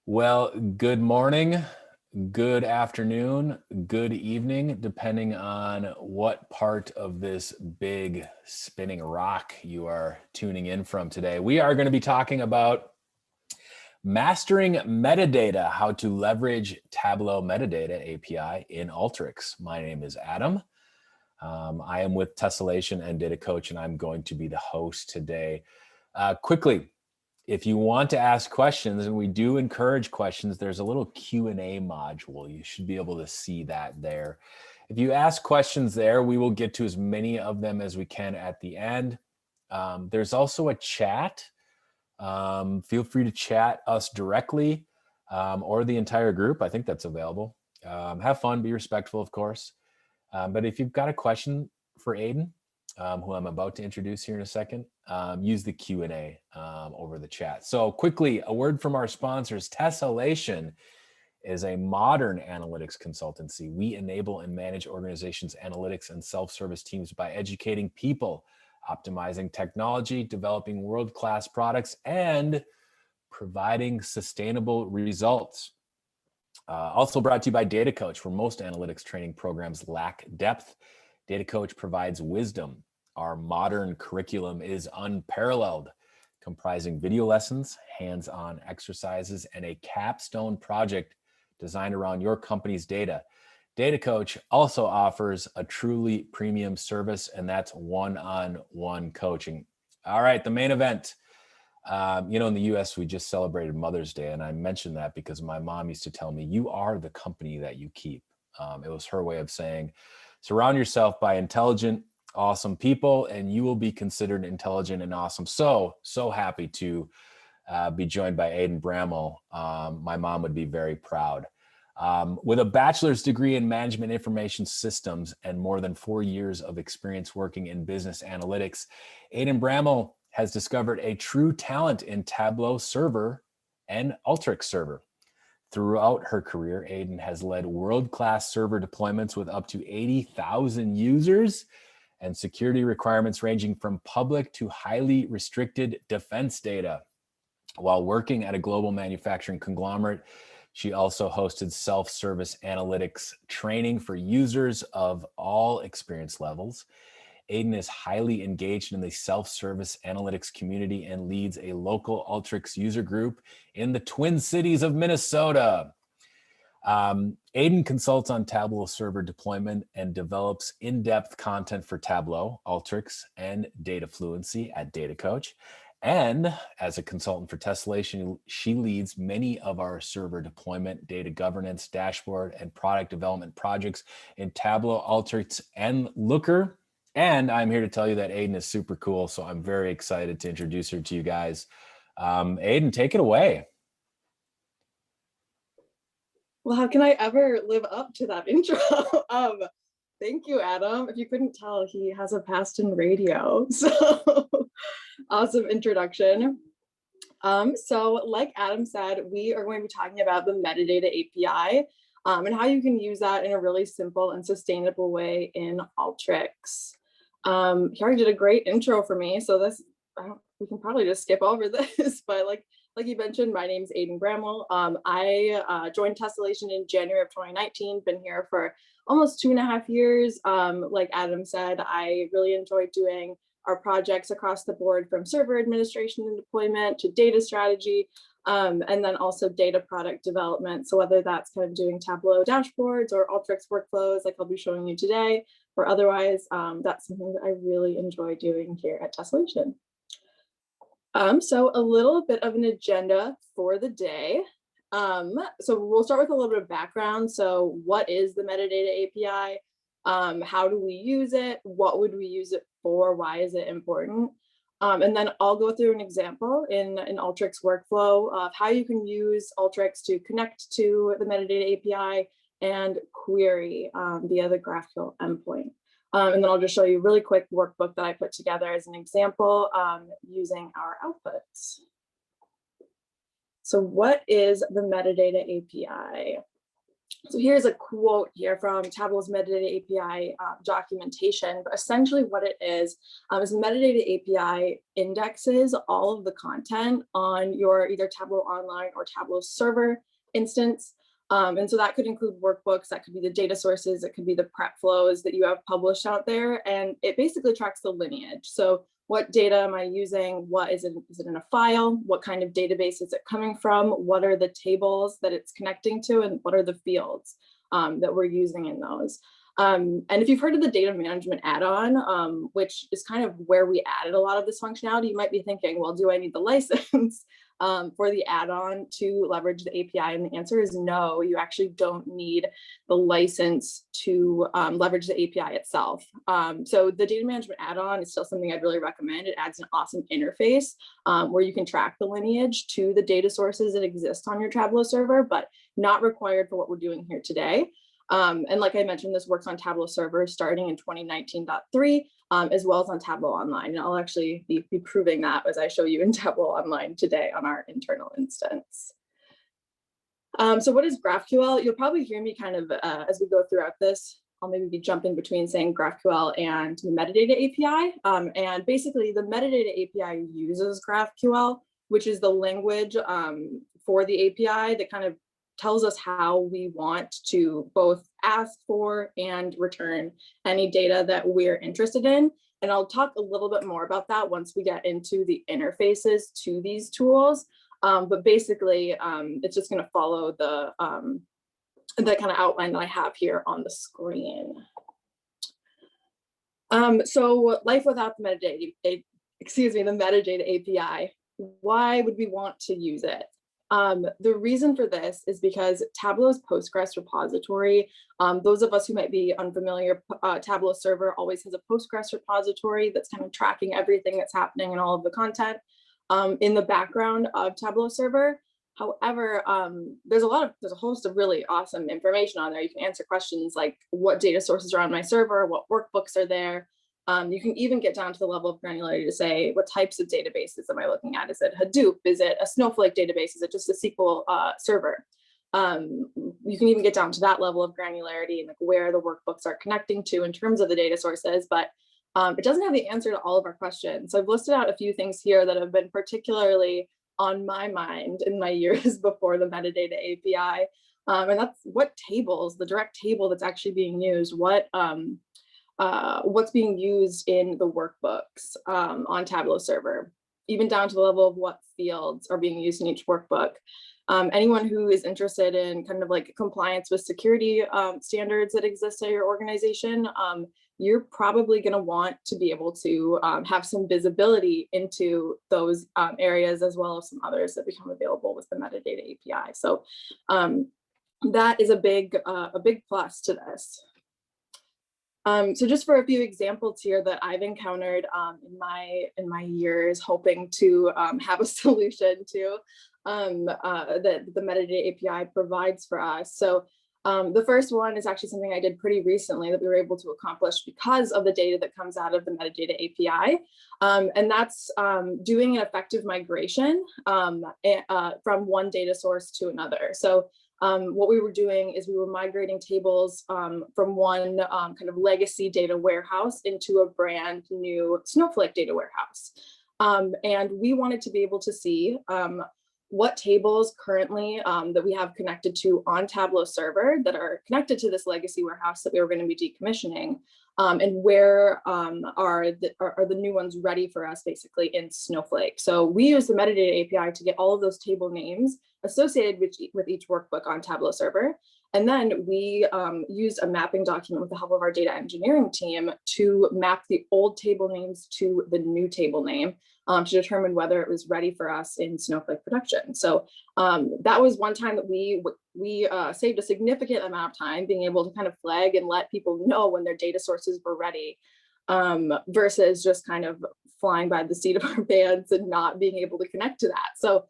Well, good morning, good afternoon, good evening, depending on what part of this big spinning rock you are tuning in from today. We are going to be talking about mastering metadata, how to leverage Tableau Metadata API in Alteryx. My name is Adam. I am with Tessellation and Data Coach, and I'm going to be the host today. Quickly, if you want to ask questions, and we do encourage questions, there's a little Q&A module. You should be able to see that there. If you ask questions there, we will get to as many of them as we can at the end. There's also a chat. Feel free to chat us directly or the entire group. I think that's available. Have fun, be respectful, of course. But if you've got a question for Aidan, who I'm about to introduce here in a second, use the Q&A over the chat. So quickly, a word from our sponsors. Tessellation is a modern analytics consultancy. We enable and manage organizations' analytics and self-service teams by educating people, optimizing technology, developing world-class products, and providing sustainable results. Also brought to you by Data Coach, where most analytics training programs lack depth. Data Coach provides wisdom. Our modern curriculum is unparalleled, comprising video lessons, hands-on exercises, and a capstone project designed around your company's data. Data Coach also offers a truly premium service, and that's one-on-one coaching. All right, the main event. In the US, we just celebrated Mother's Day, and I mentioned that because my mom used to tell me, you are the company that you keep. It was her way of saying, surround yourself by intelligent, awesome people, and you will be considered intelligent and awesome. So happy to be joined by Aidan Bramel. My mom would be very proud. With a bachelor's degree in management information systems and more than 4 years of experience working in business analytics, Aidan Bramel has discovered a true talent in Tableau Server and Alteryx Server. Throughout her career, Aidan has led world-class server deployments with up to 80,000 users and security requirements ranging from public to highly restricted defense data. While working at a global manufacturing conglomerate, she also hosted self-service analytics training for users of all experience levels. Aidan is highly engaged in the self-service analytics community and leads a local Alteryx user group in the Twin Cities of Minnesota. Aidan consults on Tableau server deployment and develops in-depth content for Tableau, Alteryx, and data fluency at Data Coach. And as a consultant for Tessellation, she leads many of our server deployment, data governance, dashboard, and product development projects in Tableau, Alteryx, and Looker. And I'm here to tell you that Aidan is super cool, so I'm very excited to introduce her to you guys. Aidan, take it away. Well, how can I ever live up to that intro? Thank you, Adam. If you couldn't tell, he has a past in radio, so awesome introduction. So like Adam said, we are going to be talking about the metadata API and how you can use that in a really simple and sustainable way in Alteryx. He already did a great intro for me, so we can probably just skip over this, but like you mentioned, my name is Aidan Bramel. I joined Tessellation in January of 2019, been here for almost 2.5 years. Like Adam said, I really enjoy doing our projects across the board, from server administration and deployment to data strategy, and then also data product development. So whether that's kind of doing Tableau dashboards or Alteryx workflows like I'll be showing you today, or otherwise, that's something that I really enjoy doing here at Tessellation. So a little bit of an agenda for the day. So we'll start with a little bit of background. So what is the metadata API? How do we use it? What would we use it for? Why is it important? And then I'll go through an example in an Alteryx workflow of how you can use Alteryx to connect to the metadata API and query via the GraphQL endpoint. And then I'll just show you a really quick workbook that I put together as an example using our outputs. So what is the metadata API? So here's a quote here from Tableau's Metadata API documentation, but essentially what it is the Metadata API indexes all of the content on your either Tableau Online or Tableau Server instance. And so that could include workbooks, that could be the data sources, it could be the prep flows that you have published out there, and it basically tracks the lineage. So what data am I using? What is it in a file? What kind of database is it coming from? What are the tables that it's connecting to? And what are the fields that we're using in those? And if you've heard of the data management add-on, which is kind of where we added a lot of this functionality, you might be thinking, well, do I need the license for the add-on to leverage the API? And the answer is no, you actually don't need the license to leverage the API itself. So the data management add-on is still something I'd really recommend. It adds an awesome interface where you can track the lineage to the data sources that exist on your Tableau server, but not required for what we're doing here today. And like I mentioned, this works on Tableau Server starting in 2019.3, as well as on Tableau Online. And I'll actually be proving that as I show you in Tableau Online today on our internal instance. So what is GraphQL? You'll probably hear me kind of as we go throughout this. I'll maybe be jumping between saying GraphQL and the Metadata API. And basically the Metadata API uses GraphQL, which is the language for the API that kind of tells us how we want to both ask for and return any data that we're interested in. And I'll talk a little bit more about that once we get into the interfaces to these tools. But basically, it's just going to follow the kind of outline that I have here on the screen. So life without the metadata, the metadata API, why would we want to use it? The reason for this is because Tableau's Postgres repository, those of us who might be unfamiliar, Tableau Server always has a Postgres repository that's kind of tracking everything that's happening and all of the content in the background of Tableau Server. However, there's a host of really awesome information on there. You can answer questions like what data sources are on my server, what workbooks are there. You can even get down to the level of granularity to say, what types of databases am I looking at? Is it Hadoop? Is it a Snowflake database? Is it just a SQL server? You can even get down to that level of granularity and like where the workbooks are connecting to in terms of the data sources, but it doesn't have the answer to all of our questions. So I've listed out a few things here that have been particularly on my mind in my years before the metadata API. And that's what tables, the direct table that's actually being used, what's being used in the workbooks on Tableau Server, even down to the level of what fields are being used in each workbook. Anyone who is interested in kind of like compliance with security standards that exist at your organization, you're probably going to want to be able to have some visibility into those areas, as well as some others that become available with the metadata API. So that is a big plus to this. So just for a few examples here that I've encountered in my years hoping to have a solution to that the metadata API provides for us. So the first one is actually something I did pretty recently that we were able to accomplish because of the data that comes out of the metadata API. And that's doing an effective migration from one data source to another. So what we were doing is we were migrating tables from one kind of legacy data warehouse into a brand new Snowflake data warehouse. And we wanted to be able to see what tables currently that we have connected to on Tableau Server that are connected to this legacy warehouse that we were going to be decommissioning, and where are the new ones ready for us basically in Snowflake. So we use the metadata API to get all of those table names associated with each workbook on Tableau Server. And then we used a mapping document with the help of our data engineering team to map the old table names to the new table name to determine whether it was ready for us in Snowflake production. So that was one time that we saved a significant amount of time being able to kind of flag and let people know when their data sources were ready, versus just kind of flying by the seat of our pants and not being able to connect to that. So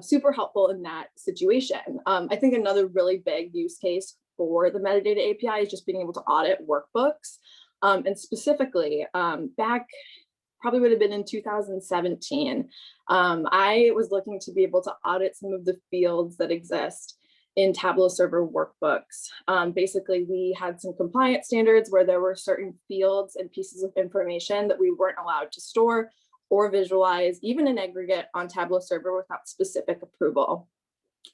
super helpful in that situation. I think another really big use case for the metadata API is just being able to audit workbooks. And specifically, back probably would have been in 2017, I was looking to be able to audit some of the fields that exist in Tableau Server workbooks. Basically, we had some compliance standards where there were certain fields and pieces of information that we weren't allowed to store or visualize, even in aggregate, on Tableau Server without specific approval.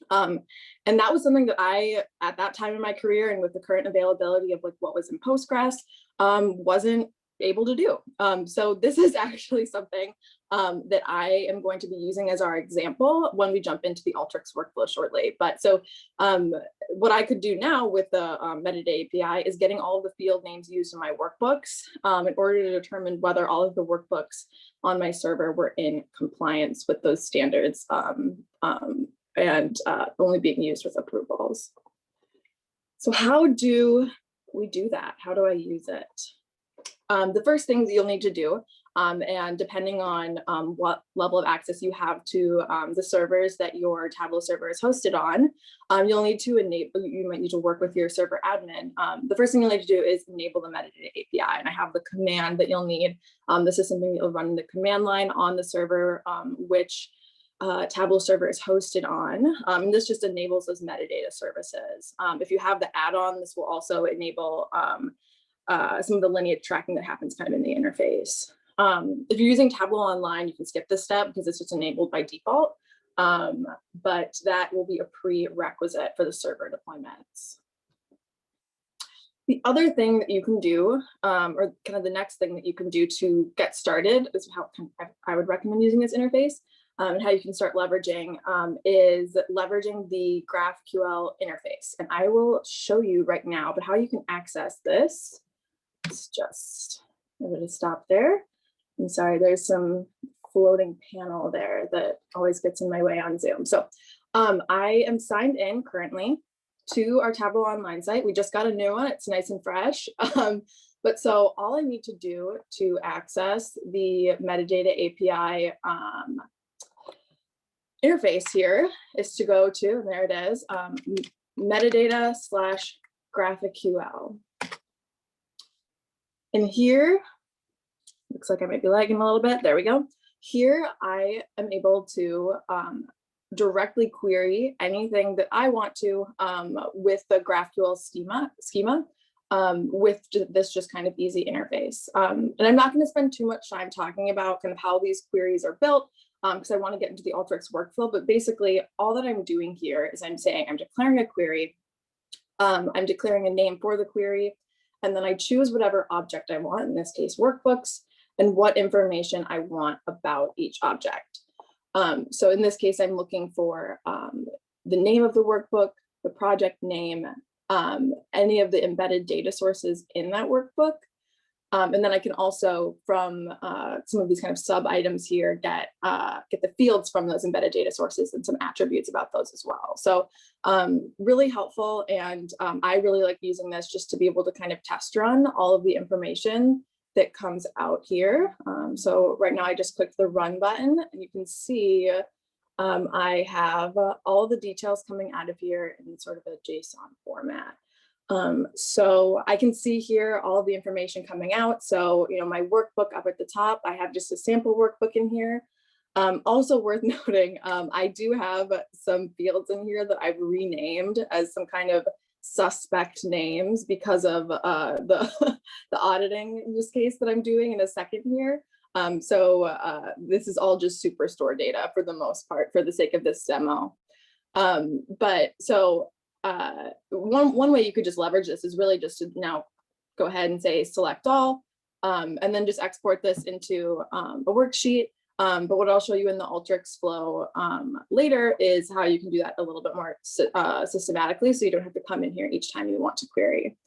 And that was something that I, at that time in my career and with the current availability of like what was in Postgres, wasn't able to do. So this is actually something that I am going to be using as our example when we jump into the Alteryx workflow shortly. But so what I could do now with the Metadata API is getting all of the field names used in my workbooks in order to determine whether all of the workbooks on my server were in compliance with those standards and only being used with approvals. So how do we do that? How do I use it? The first thing that you'll need to do, and depending on what level of access you have to the servers that your Tableau server is hosted on, you'll need to enable, you might need to work with your server admin. The first thing you'll need to do is enable the metadata API, and I have the command that you'll need. This is something that you'll run in the command line on the server, which Tableau server is hosted on. And this just enables those metadata services. If you have the add-on, this will also enable some of the lineage tracking that happens kind of in the interface. If you're using Tableau Online, you can skip this step because it's just enabled by default, but that will be a prerequisite for the server deployments. The other thing that you can do, or kind of the next thing that you can do to get started, is how I would recommend using this interface, and how you can start leveraging is leveraging the GraphQL interface. And I will show you right now, but how you can access this. It's just, I'm going to stop there. I'm sorry, there's some floating panel there that always gets in my way on Zoom. So I am signed in currently to our Tableau Online site. We just got a new one. It's nice and fresh. But so all I need to do to access the metadata API interface here is to go to, and there it is, metadata/GraphQL. And here, looks like I might be lagging a little bit. There we go. Here I am able to directly query anything that I want to with the GraphQL schema with this just kind of easy interface. And I'm not going to spend too much time talking about kind of how these queries are built because I want to get into the Alteryx workflow. But basically, all that I'm doing here is I'm saying I'm declaring a query. I'm declaring a name for the query. And then I choose whatever object I want, in this case, workbooks, and what information I want about each object. So in this case, I'm looking for the name of the workbook, the project name, any of the embedded data sources in that workbook. And then I can also, from some of these kind of sub items here, get the fields from those embedded data sources and some attributes about those as well. So really helpful. And I really like using this just to be able to kind of test run all of the information that comes out here. So right now I just clicked the run button and you can see I have all the details coming out of here in sort of a JSON format. So I can see here all of the information coming out. So, you know, my workbook up at the top, I have just a sample workbook in here. Also worth noting, I do have some fields in here that I've renamed as some kind of suspect names because of the auditing use case that I'm doing in a second here. This is all just Superstore data for the most part for the sake of this demo. One way you could just leverage this is really just to now go ahead and say select all, and then just export this into a worksheet. But what I'll show you in the Alteryx flow later is how you can do that a little bit more systematically, so you don't have to come in here each time you want to query.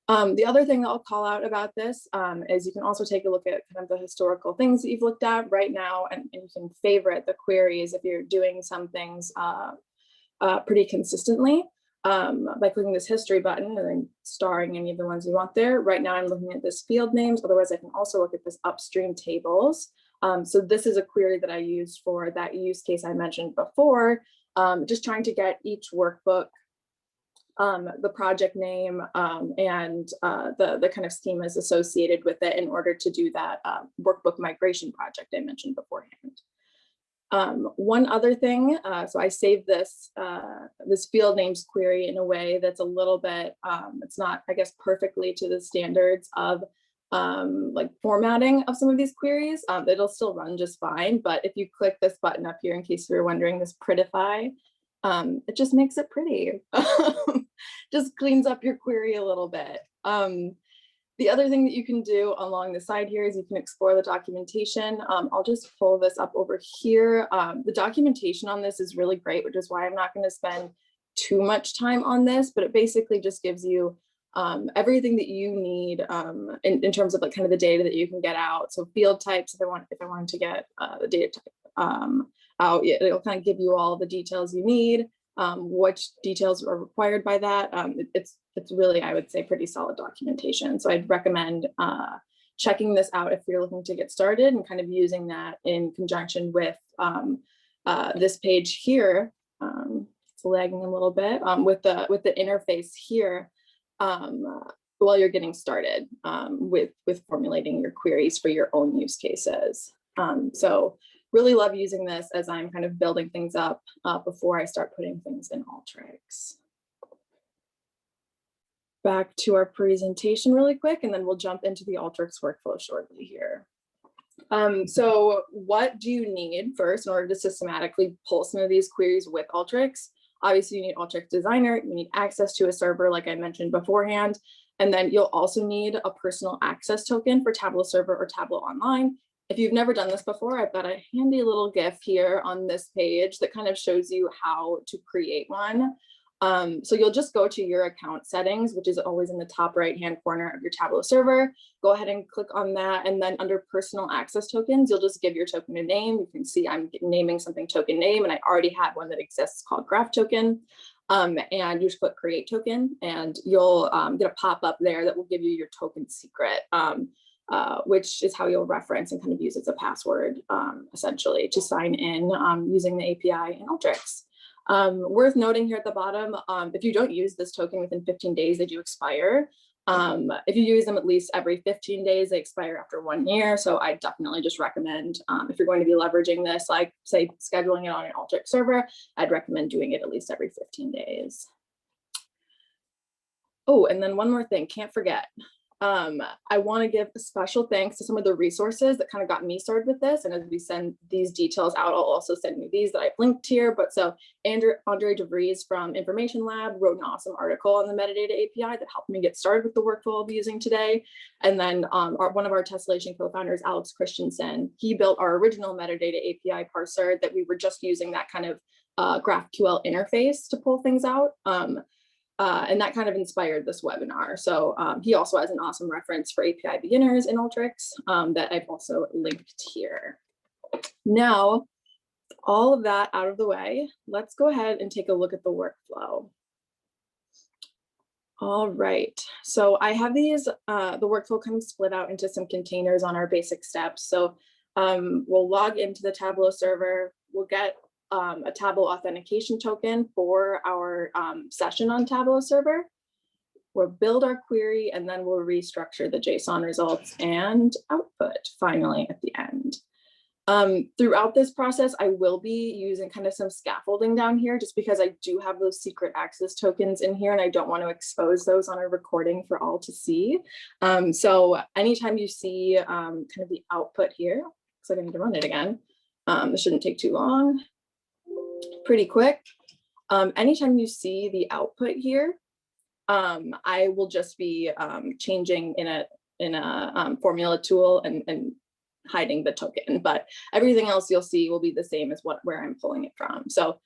The other thing that I'll call out about this is you can also take a look at kind of the historical things that you've looked at right now, and you can favorite the queries if you're doing some things pretty consistently. By clicking this history button and then starring any of the ones you want there. Right now I'm looking at this field names, otherwise I can also look at this upstream tables. So this is a query that I used for that use case I mentioned before, just trying to get each workbook, the project name, and the kind of schemas associated with it in order to do that workbook migration project I mentioned beforehand. One other thing, so I saved this this field names query in a way that's a little bit, it's not, I guess, perfectly to the standards of like formatting of some of these queries. It'll still run just fine, but if you click this button up here, in case you were wondering, this prettify, it just makes it pretty. Just cleans up your query a little bit. The other thing that you can do along the side here is you can explore the documentation. I'll just pull this up over here. The documentation on this is really great, which is why I'm not going to spend too much time on this, but it basically just gives you everything that you need in terms of like kind of the data that you can get out. So field types, if I wanted to get the data type out, it'll kind of give you all the details you need, which details are required by that. It's really, I would say, pretty solid documentation. So I'd recommend checking this out if you're looking to get started and kind of using that in conjunction with this page here. It's lagging a little bit with the interface here while you're getting started with formulating your queries for your own use cases. So really love using this as I'm kind of building things up before I start putting things in Alteryx. Back to our presentation really quick, and then we'll jump into the Alteryx workflow shortly here. So what do you need first in order to systematically pull some of these queries with Alteryx? Obviously, you need Alteryx Designer, you need access to a server like I mentioned beforehand, and then you'll also need a personal access token for Tableau Server or Tableau Online. If you've never done this before, I've got a handy little GIF here on this page that kind of shows you how to create one. So you'll just go to your account settings, which is always in the top right-hand corner of your Tableau server. Go ahead and click on that. And then under personal access tokens, you'll just give your token a name. You can see I'm naming something token name, and I already have one that exists called graph token. And you just click create token, and you'll get a pop-up there that will give you your token secret, which is how you'll reference and kind of use as a password, essentially, to sign in using the API in Alteryx. Worth noting here at the bottom, if you don't use this token within 15 days, they do expire. If you use them at least every 15 days, they expire after 1 year. So I definitely just recommend, if you're going to be leveraging this, like say scheduling it on an Alteryx server, I'd recommend doing it at least every 15 days. Oh, and then one more thing, can't forget. I want to give a special thanks to some of the resources that kind of got me started with this. And as we send these details out, I'll also send you these that I've linked here. But so Andre DeVries from Information Lab wrote an awesome article on the metadata API that helped me get started with the workflow I'll be using today. And then one of our Tessellation co-founders, Alex Christensen, he built our original metadata API parser that we were just using that kind of GraphQL interface to pull things out. And that kind of inspired this webinar. So he also has an awesome reference for API beginners in Alteryx that I've also linked here. Now, all of that out of the way, let's go ahead and take a look at the workflow. All right, so I have these, the workflow kind of split out into some containers on our basic steps. So we'll log into the Tableau server, we'll get a Tableau authentication token for our session on Tableau server. We'll build our query, and then we'll restructure the JSON results and output finally at the end. Throughout this process, I will be using kind of some scaffolding down here just because I do have those secret access tokens in here and I don't want to expose those on a recording for all to see. So anytime you see kind of the output here, looks like I need to run it again. This shouldn't take too long. Pretty quick. Anytime you see the output here, I will just be changing in a formula tool and hiding the token, but everything else you'll see will be the same as where I'm pulling it from. So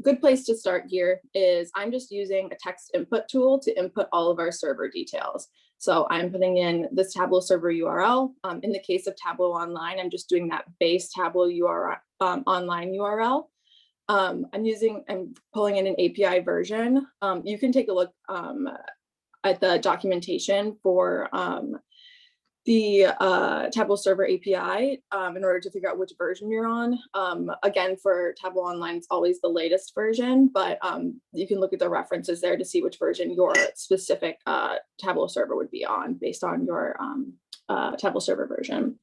good place to start here is I'm just using a text input tool to input all of our server details. So I'm putting in this Tableau server URL. In the case of Tableau Online, I'm just doing that base Tableau URL, online URL. I'm pulling in an API version. You can take a look at the documentation for the Tableau Server API in order to figure out which version you're on. Again, for Tableau Online, it's always the latest version, but you can look at the references there to see which version your specific Tableau Server would be on based on your Tableau Server version.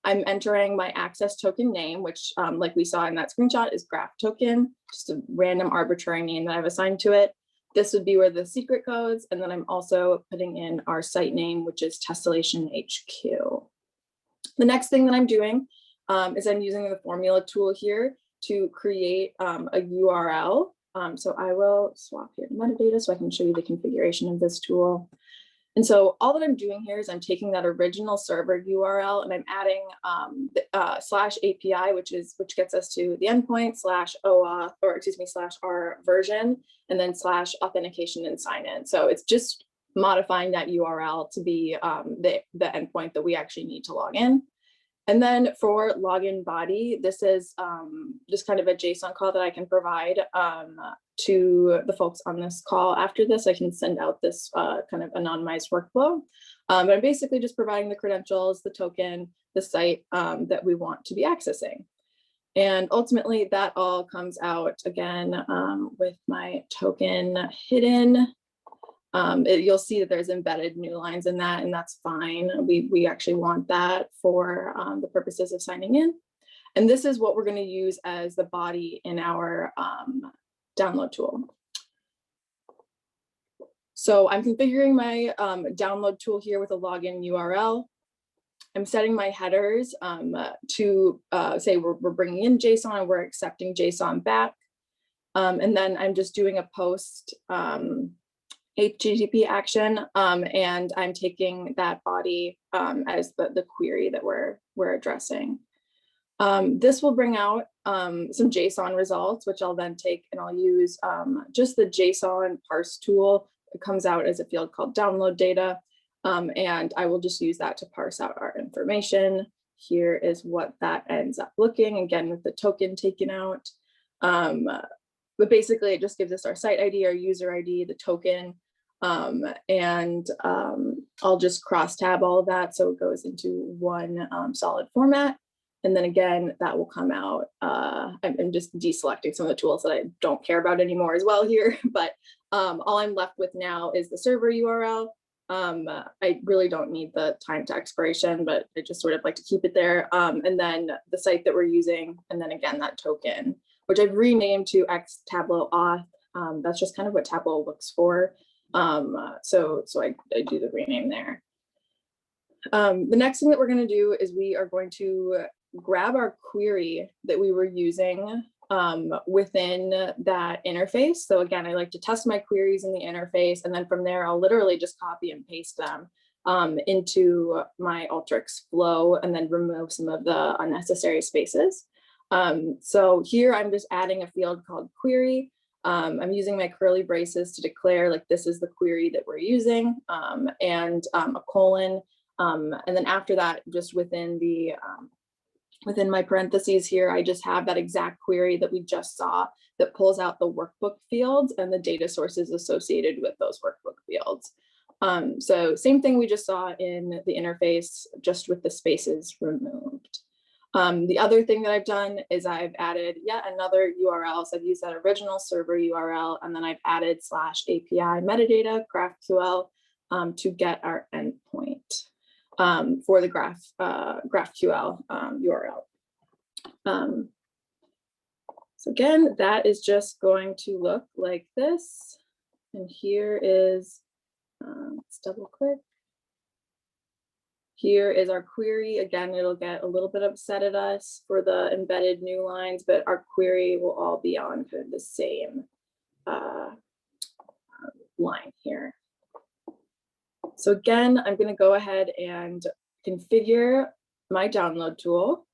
I'm entering my access token name, which like we saw in that screenshot is graph token, just a random arbitrary name that I've assigned to it. This would be where the secret goes. And then I'm also putting in our site name, which is Testillation HQ. The next thing that I'm doing is I'm using the formula tool here to create a URL. So I will swap here to metadata so I can show you the configuration of this tool. And so all that I'm doing here is I'm taking that original server URL and I'm adding /API, which gets us to the endpoint /OAuth, or excuse me, /our version, and then /authentication and sign in. So it's just modifying that URL to be the endpoint that we actually need to log in. And then for login body, this is just kind of a JSON call that I can provide to the folks on this call. After this, I can send out this kind of anonymized workflow. But I'm basically just providing the credentials, the token, the site that we want to be accessing. And ultimately, that all comes out again with my token hidden. You'll see that there's embedded new lines in that, and that's fine. We actually want that for the purposes of signing in. And this is what we're going to use as the body in our download tool. So I'm configuring my download tool here with a login URL. I'm setting my headers to say we're bringing in JSON and we're accepting JSON back. And then I'm just doing a post HTTP action, and I'm taking that body as the query that we're addressing. This will bring out some JSON results, which I'll then take and I'll use just the JSON parse tool. It comes out as a field called download data, and I will just use that to parse out our information. Here is what that ends up looking, again, with the token taken out. But basically, it just gives us our site ID, our user ID, the token, and I'll just cross tab all of that so it goes into one solid format. And then again, that will come out. I'm just deselecting some of the tools that I don't care about anymore as well here, but all I'm left with now is the server URL. I really don't need the time to expiration, but I just sort of like to keep it there. And then the site that we're using, and then again, that token, which I've renamed to X Tableau Auth. That's just kind of what Tableau looks for. So I do the rename there. The next thing that we're going to do is we are going to grab our query that we were using within that interface. So again, I like to test my queries in the interface, and then from there, I'll literally just copy and paste them into my Alteryx flow and then remove some of the unnecessary spaces. So here I'm just adding a field called query. I'm using my curly braces to declare like this is the query that we're using, and a colon. And then after that, just within the within my parentheses here, I just have that exact query that we just saw that pulls out the workbook fields and the data sources associated with those workbook fields. So same thing we just saw in the interface, just with the spaces removed. The other thing that I've done is I've added yet another URL. So I've used that original server URL, and then I've added /API metadata GraphQL to get our endpoint for the GraphQL URL. So again, that is just going to look like this. And here is, let's double click. Here is our query. Again, it'll get a little bit upset at us for the embedded new lines, but our query will all be on kind of the same line here. So again, I'm going to go ahead and configure my download tool.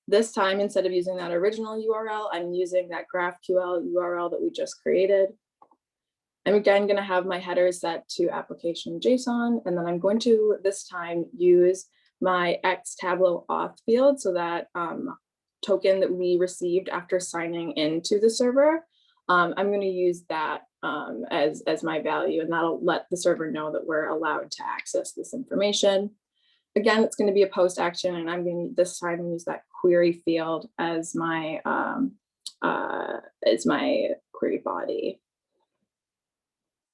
This time, instead of using that original URL, I'm using that GraphQL URL that we just created. I'm again going to have my header set to application JSON, and then I'm going to this time use my X Tableau Auth field, so that token that we received after signing into the server. I'm going to use that as my value, and that'll let the server know that we're allowed to access this information. Again, it's going to be a post action, and I'm going to this time use that query field as my query body.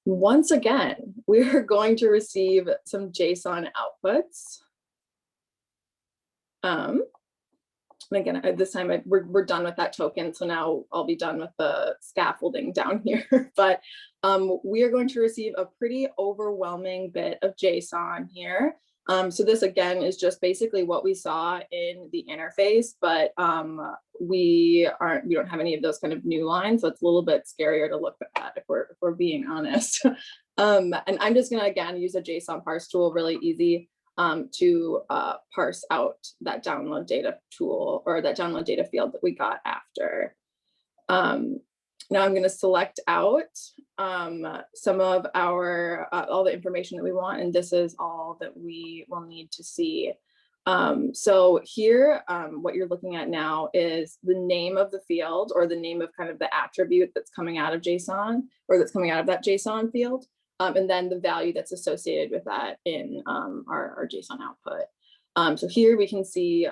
Once again, we're going to receive some JSON outputs. And again, at this time, we're done with that token. So now I'll be done with the scaffolding down here. But we are going to receive a pretty overwhelming bit of JSON here. So this, again, is just basically what we saw in the interface, but we don't have any of those kind of new lines. So it's a little bit scarier to look at if we're being honest. And I'm just going to, again, use a JSON parse tool, really easy. To parse out that download data tool or that download data field that we got after. Now I'm going to select out some of our, all the information that we want, and this is all that we will need to see. So here, what you're looking at now is the name of the field or the name of kind of the attribute that's coming out of JSON or that's coming out of that JSON field. And then the value that's associated with that in our JSON output. So here we can see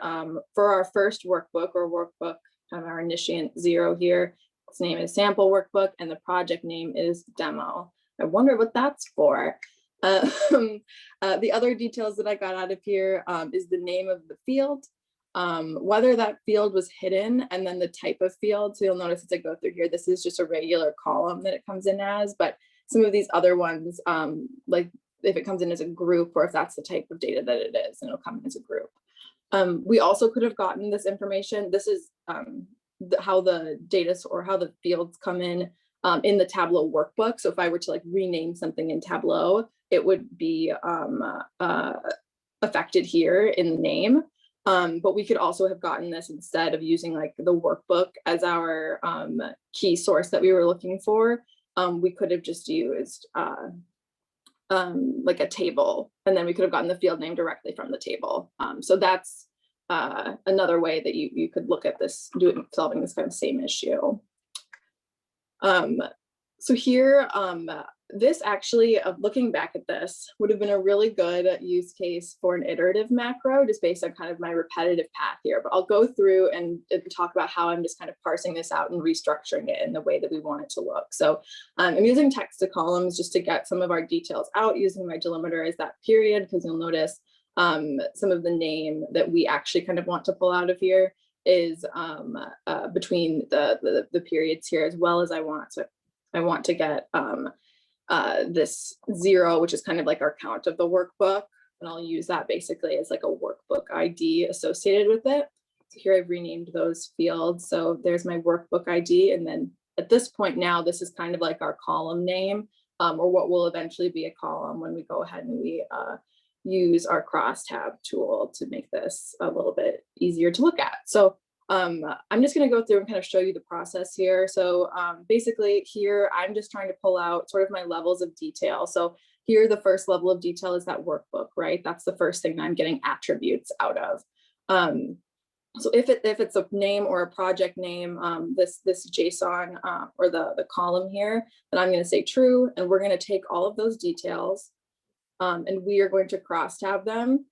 for our first workbook kind of our initiant 0 here, its name is sample workbook and the project name is demo. I wonder what that's for. The other details that I got out of here is the name of the field, whether that field was hidden, and then the type of field. So you'll notice as I go through here, this is just a regular column that it comes in as, but some of these other ones, like if it comes in as a group or if that's the type of data that it is, and it'll come in as a group. We also could have gotten this information. This is how the data or how the fields come in the Tableau workbook. So if I were to like rename something in Tableau, it would be affected here in the name. But we could also have gotten this instead of using like the workbook as our key source that we were looking for. We could have just used like a table, and then we could have gotten the field name directly from the table. So that's another way that you could look at this, solving this kind of same issue. So here, this actually, looking back at this, would have been a really good use case for an iterative macro, just based on kind of my repetitive path here. But I'll go through and talk about how I'm just kind of parsing this out and restructuring it in the way that we want it to look. So I'm using text to columns just to get some of our details out, using my delimiter as that period, because you'll notice some of the name that we actually kind of want to pull out of here is between the periods here, as well as I want to get this 0, which is kind of like our count of the workbook. And I'll use that basically as like a workbook ID associated with it. So here I've renamed those fields. So there's my workbook ID. And then at this point now, this is kind of like our column name, or what will eventually be a column when we go ahead and we use our crosstab tool to make this a little bit easier to look at. So I'm just going to go through and kind of show you the process here. So basically here, I'm just trying to pull out sort of my levels of detail. So here, the first level of detail is that workbook, right? That's the first thing that I'm getting attributes out of. So if it's a name or a project name, this JSON or the column here, then I'm going to say true, and we're going to take all of those details and we are going to crosstab them.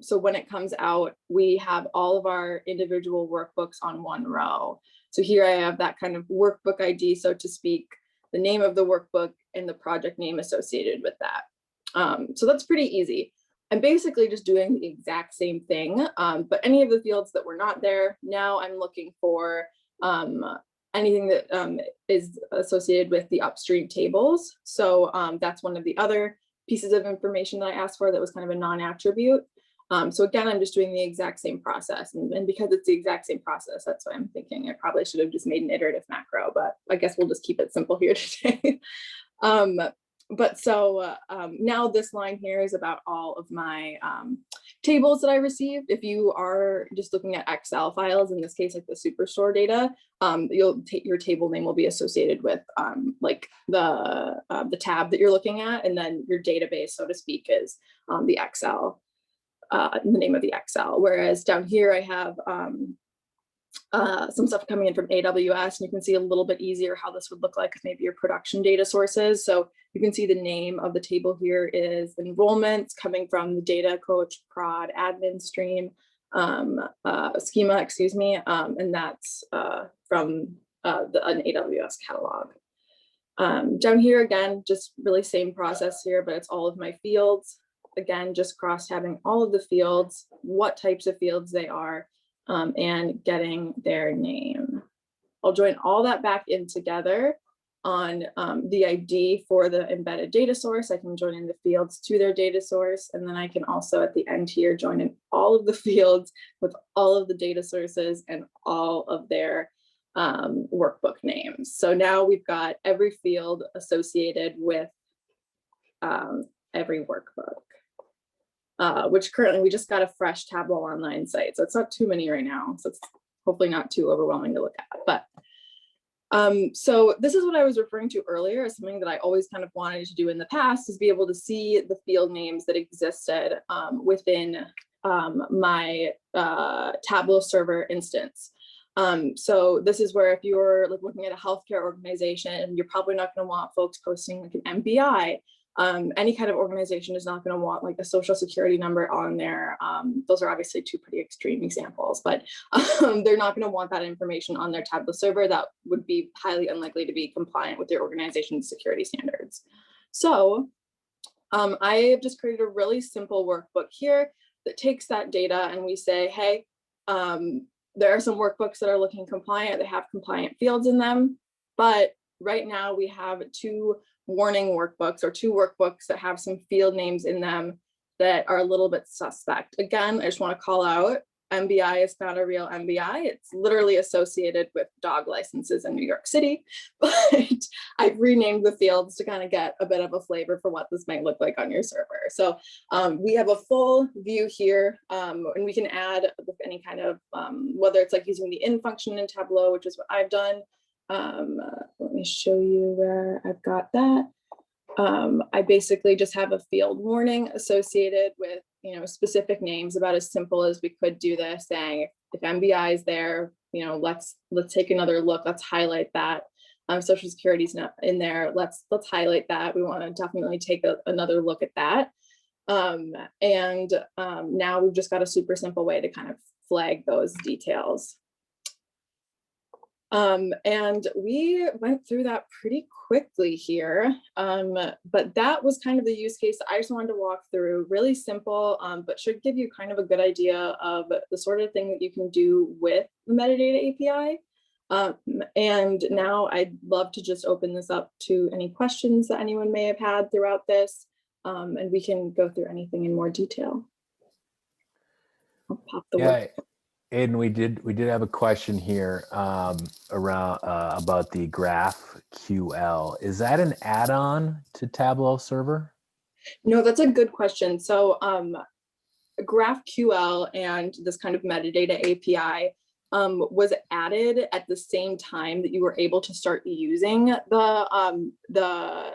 So when it comes out, we have all of our individual workbooks on one row. So here I have that kind of workbook ID, so to speak, the name of the workbook and the project name associated with that. So that's pretty easy. I'm basically just doing the exact same thing, but any of the fields that were not there, now I'm looking for anything that is associated with the upstream tables. So that's one of the other pieces of information that I asked for that was kind of a non-attribute. So again, I'm just doing the exact same process. And because it's the exact same process, that's why I'm thinking I probably should have just made an iterative macro, but I guess we'll just keep it simple here today. But so now this line here is about all of my tables that I received. If you are just looking at Excel files, in this case, like the Superstore data, your table name will be associated with like the tab that you're looking at, and then your database, so to speak, is the Excel, the name of the Excel. Whereas down here, I have some stuff coming in from AWS, and you can see a little bit easier how this would look like with maybe your production data sources. So you can see the name of the table here is enrollments coming from the data coach prod admin stream schema, excuse me, and that's from an AWS catalog. Down here again, just really same process here, but it's all of my fields. again, just cross-tabbing all of the fields, what types of fields they are, and getting their name. I'll join all that back in together on the ID for the embedded data source. I can join in the fields to their data source, and then I can also at the end here join in all of the fields with all of the data sources and all of their workbook names. So now we've got every field associated with every workbook, which currently we just got a fresh Tableau online site. So it's not too many right now. So it's hopefully not too overwhelming to look at. But so this is what I was referring to earlier as something that I always kind of wanted to do in the past, is be able to see the field names that existed within my Tableau server instance. So this is where if you're like looking at a healthcare organization, you're probably not going to want folks posting like an MBI. Any kind of organization is not going to want like a social security number on there. Those are obviously two pretty extreme examples, but they're not going to want that information on their Tableau server. That would be highly unlikely to be compliant with their organization's security standards. So I have just created a really simple workbook here that takes that data, and we say, hey, there are some workbooks that are looking compliant, they have compliant fields in them, but right now we have two warning workbooks, or two workbooks that have some field names in them that are a little bit suspect. Again, I just want to call out, MBI is not a real MBI. It's literally associated with dog licenses in New York City, but I've renamed the fields to kind of get a bit of a flavor for what this might look like on your server. So we have a full view here, and we can add any kind of, whether it's like using the in function in Tableau, which is what I've done. Let me show you where I've got that. I basically just have a field warning associated with, you know, specific names, about as simple as we could do this, saying if MBI is there, you know, let's take another look, let's highlight that. Social Security's not in there, let's highlight that. We want to definitely take another look at that. Now we've just got a super simple way to kind of flag those details. And we went through that pretty quickly here, but that was kind of the use case I just wanted to walk through. Really simple, but should give you kind of a good idea of the sort of thing that you can do with the metadata API. And now I'd love to just open this up to any questions that anyone may have had throughout this, and we can go through anything in more detail. I'll pop the work. Aidan, we did have a question here around about the GraphQL. Is that an add-on to Tableau Server? No, that's a good question. So GraphQL and this kind of metadata API was added at the same time that you were able to start using the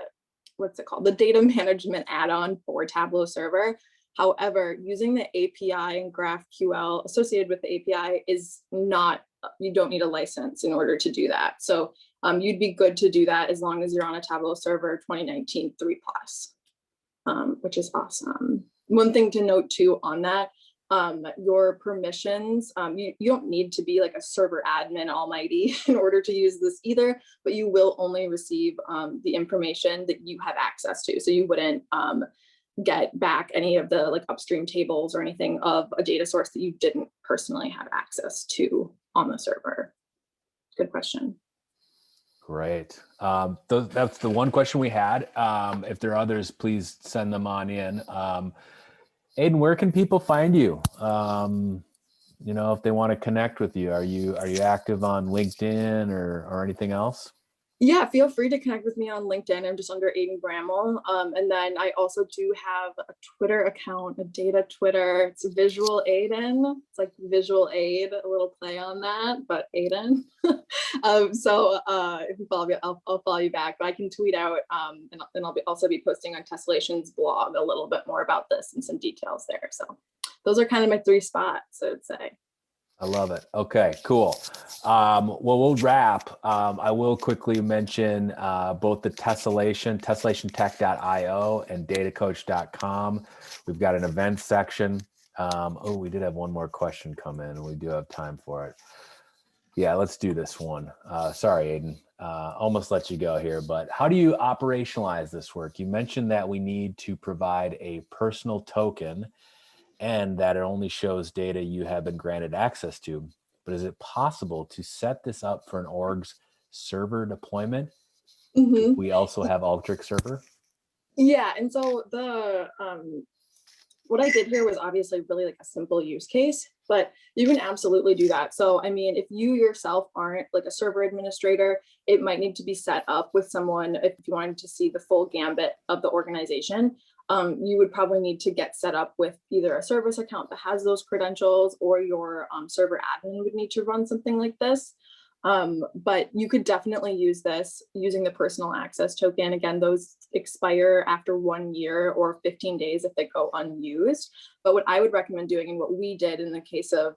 what's it called? The data management add-on for Tableau Server. However, using the API and GraphQL associated with the API is not, you don't need a license in order to do that. So you'd be good to do that as long as you're on a Tableau Server 2019 3+, which is awesome. One thing to note too on that, your permissions, you don't need to be like a server admin almighty in order to use this either, but you will only receive the information that you have access to. So you wouldn't get back any of the like upstream tables or anything of a data source that you didn't personally have access to on the server. Good question. Great. That's the one question we had. If there are others, please send them on in. Aidan, where can people find you? You know, if they want to connect with you, are you active on LinkedIn or anything else? Yeah, feel free to connect with me on LinkedIn. I'm just under Aidan Bramel. And then I also do have a Twitter account, a data Twitter. It's Visual Aidan. It's like visual aid, a little play on that, but Aidan. So if you follow me, I'll follow you back. But I can tweet out, and I'll also be posting on Tessellation's blog a little bit more about this and some details there. So those are kind of my three spots, I would say. I love it. Okay, cool. Well, we'll wrap. I will quickly mention both the tessellationtech.io and datacoach.com. We've got an events section. Oh, we did have one more question come in, and we do have time for it. Yeah, let's do this one. Sorry, Aidan. Almost let you go here, but how do you operationalize this work? You mentioned that we need to provide a personal token and that it only shows data you have been granted access to. But is it possible to set this up for an org's server deployment? Mhm. We also have Alteryx server. Yeah, and so what I did here was obviously really like a simple use case, but you can absolutely do that. So, I mean, if you yourself aren't like a server administrator, it might need to be set up with someone if you wanted to see the full gambit of the organization. You would probably need to get set up with either a service account that has those credentials, or your server admin would need to run something like this. But you could definitely use this using the personal access token. Again, those expire after 1 year or 15 days if they go unused. But what I would recommend doing, and what we did in the case of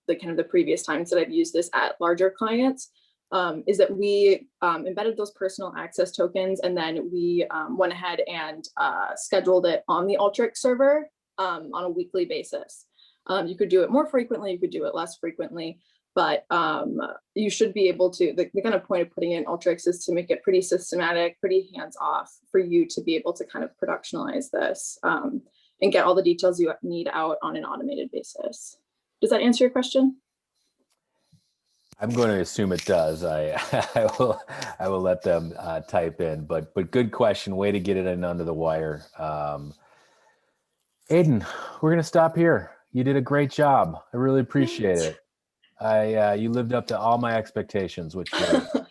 the previous times that I've used this at larger clients, is that we embedded those personal access tokens, and then we went ahead and scheduled it on the Alteryx server on a weekly basis. You could do it more frequently, you could do it less frequently, but you should be able to, the kind of point of putting it in Alteryx is to make it pretty systematic, pretty hands-off for you to be able to kind of productionalize this and get all the details you need out on an automated basis. Does that answer your question? I'm going to assume it does. I will let them type in, but good question. Way to get it in under the wire. Aidan, we're going to stop here. You did a great job. I really appreciate it. You lived up to all my expectations, which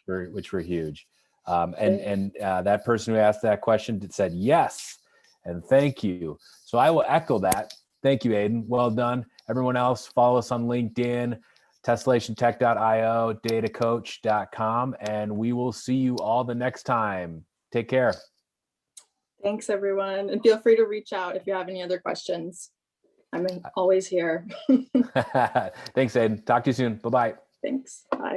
were huge. And that person who asked that question said yes, and thank you. So I will echo that. Thank you, Aidan. Well done. Everyone else, follow us on LinkedIn, tessellationtech.io, datacoach.com, and we will see you all the next time. Take care. Thanks, everyone. And feel free to reach out if you have any other questions. I'm always here. Thanks, Aidan. Talk to you soon. Bye-bye. Thanks. Bye.